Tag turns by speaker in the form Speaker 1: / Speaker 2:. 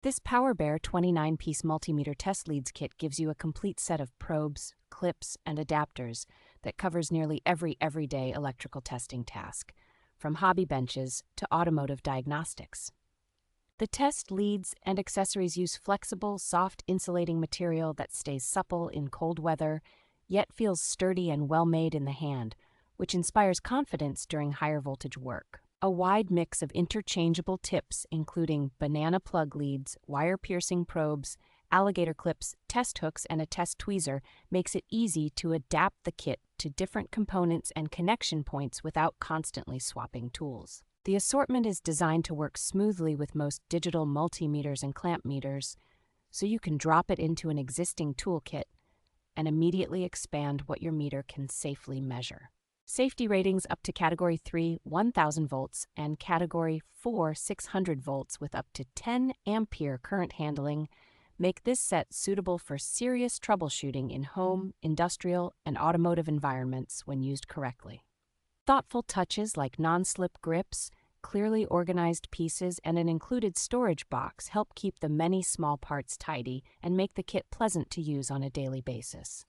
Speaker 1: This PowerBear 29-piece Multimeter Test Leads Kit gives you a complete set of probes, clips, and adapters that covers nearly every everyday electrical testing task, from hobby benches to automotive diagnostics. The test leads and accessories use flexible, soft insulating material that stays supple in cold weather, yet feels sturdy and well-made in the hand, which inspires confidence during higher voltage work. A wide mix of interchangeable tips, including banana plug leads, wire-piercing probes, alligator clips, test hooks, and a test tweezer, makes it easy to adapt the kit to different components and connection points without constantly swapping tools. The assortment is designed to work smoothly with most digital multimeters and clamp meters, so you can drop it into an existing toolkit and immediately expand what your meter can safely measure. Safety ratings up to Category 3, 1000 volts, and Category 4, 600 volts with up to 10 ampere current handling make this set suitable for serious troubleshooting in home, industrial, and automotive environments when used correctly. Thoughtful touches like non-slip grips, clearly organized pieces, and an included storage box help keep the many small parts tidy and make the kit pleasant to use on a daily basis.